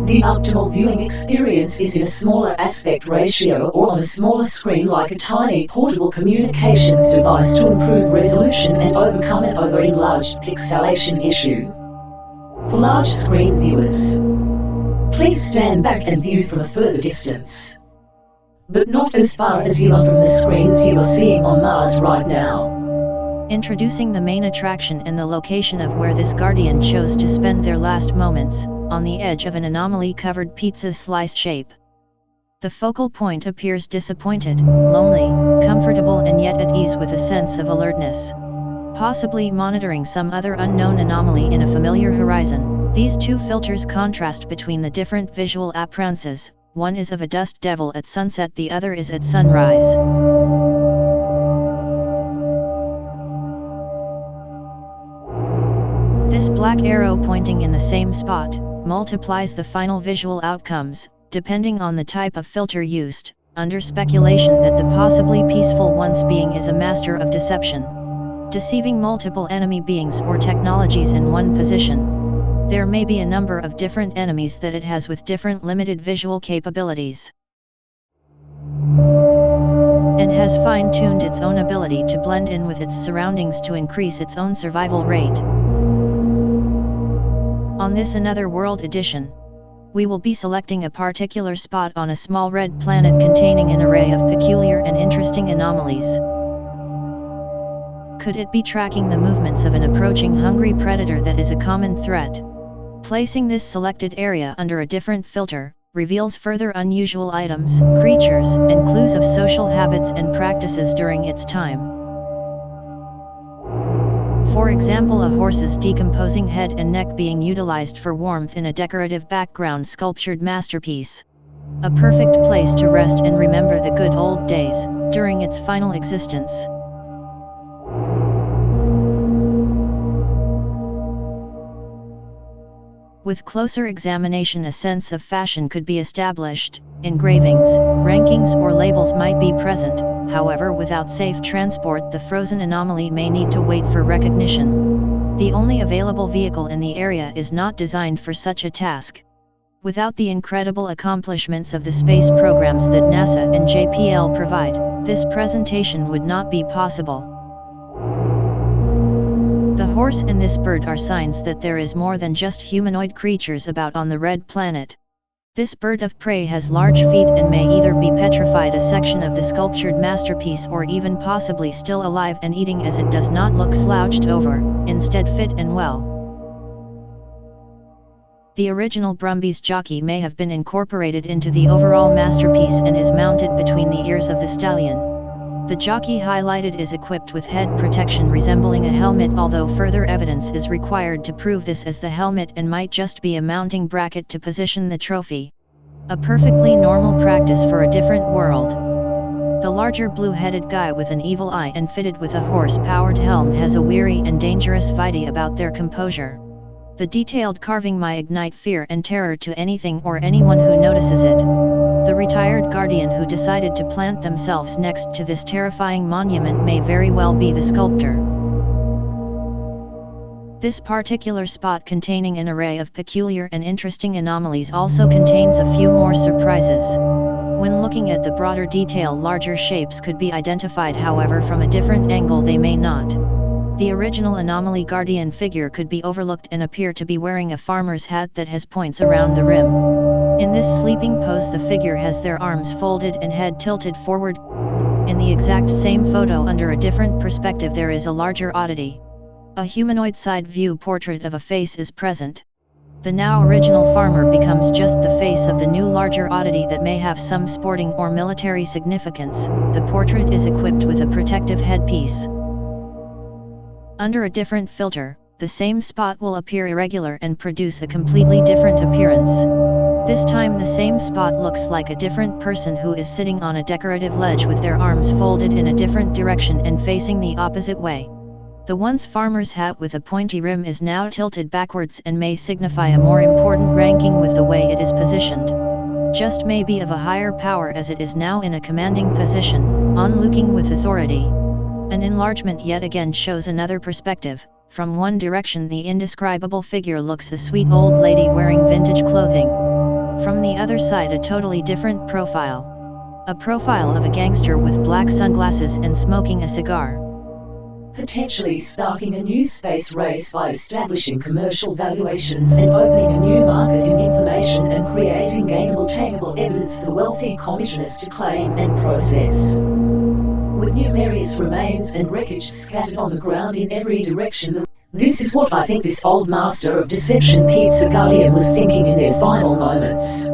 The optimal viewing experience is in a smaller aspect ratio or on a smaller screen like a tiny portable communications device to improve resolution and overcome an over-enlarged pixelation issue. For large screen viewers, please stand back and view from a further distance, but not as far as you are from the screens you are seeing on Mars right now. Introducing the main attraction and the location of where this Guardian chose to spend their last moments, on the edge of an anomaly-covered pizza slice shape. The focal point appears disappointed, lonely, comfortable and yet at ease with a sense of alertness. Possibly monitoring some other unknown anomaly in a familiar horizon, these two filters contrast between the different visual appearances. One is of a dust devil at sunset, the other is at sunrise. This black arrow pointing in the same spot multiplies the final visual outcomes, depending on the type of filter used, under speculation that the possibly peaceful once being is a master of deception, deceiving multiple enemy beings or technologies in one position. There may be a number of different enemies that it has with different limited visual capabilities, and has fine-tuned its own ability to blend in with its surroundings to increase its own survival rate. On this Another World edition, we will be selecting a particular spot on a small red planet containing an array of peculiar and interesting anomalies. Could it be tracking the movements of an approaching hungry predator that is a common threat? Placing this selected area under a different filter reveals further unusual items, creatures, and clues of social habits and practices during its time. For example, a horse's decomposing head and neck being utilized for warmth in a decorative background sculptured masterpiece. A perfect place to rest and remember the good old days, during its final existence. With closer examination, a sense of fashion could be established. Engravings, rankings or labels might be present, however without safe transport the frozen anomaly may need to wait for recognition. The only available vehicle in the area is not designed for such a task. Without the incredible accomplishments of the space programs that NASA and JPL provide, this presentation would not be possible. The horse and this bird are signs that there is more than just humanoid creatures about on the red planet. This bird of prey has large feet and may either be petrified, a section of the sculptured masterpiece, or even possibly still alive and eating, as it does not look slouched over, instead fit and well. The original Brumbies jockey may have been incorporated into the overall masterpiece and is mounted between the ears of the stallion. The jockey highlighted is equipped with head protection resembling a helmet, although further evidence is required to prove this as the helmet and might just be a mounting bracket to position the trophy. A perfectly normal practice for a different world. The larger blue-headed guy with an evil eye and fitted with a horse-powered helm has a weary and dangerous fighty about their composure. The detailed carving might ignite fear and terror to anything or anyone who notices it. The retired guardian who decided to plant themselves next to this terrifying monument may very well be the sculptor. This particular spot, containing an array of peculiar and interesting anomalies, also contains a few more surprises. When looking at the broader detail, larger shapes could be identified, however from a different angle they may not. The original anomaly guardian figure could be overlooked and appear to be wearing a farmer's hat that has points around the rim. In this sleeping pose the figure has their arms folded and head tilted forward. In the exact same photo under a different perspective there is a larger oddity. A humanoid side view portrait of a face is present. The now original farmer becomes just the face of the new larger oddity that may have some sporting or military significance. The portrait is equipped with a protective headpiece. Under a different filter, the same spot will appear irregular and produce a completely different appearance. This time the same spot looks like a different person who is sitting on a decorative ledge with their arms folded in a different direction and facing the opposite way. The once farmer's hat with a pointy rim is now tilted backwards and may signify a more important ranking with the way it is positioned. Just may be of a higher power, as it is now in a commanding position, onlooking with authority. An enlargement yet again shows another perspective. From one direction the indescribable figure looks a sweet old lady wearing vintage clothing. From the other side, a totally different profile. A profile of a gangster with black sunglasses and smoking a cigar. Potentially sparking a new space race by establishing commercial valuations and opening a new market in information and creating gainable, tangible evidence for wealthy commissionists to claim and process. With numerous remains and wreckage scattered on the ground in every direction. This is what I think this old master of deception Pete Guardian was thinking in their final moments.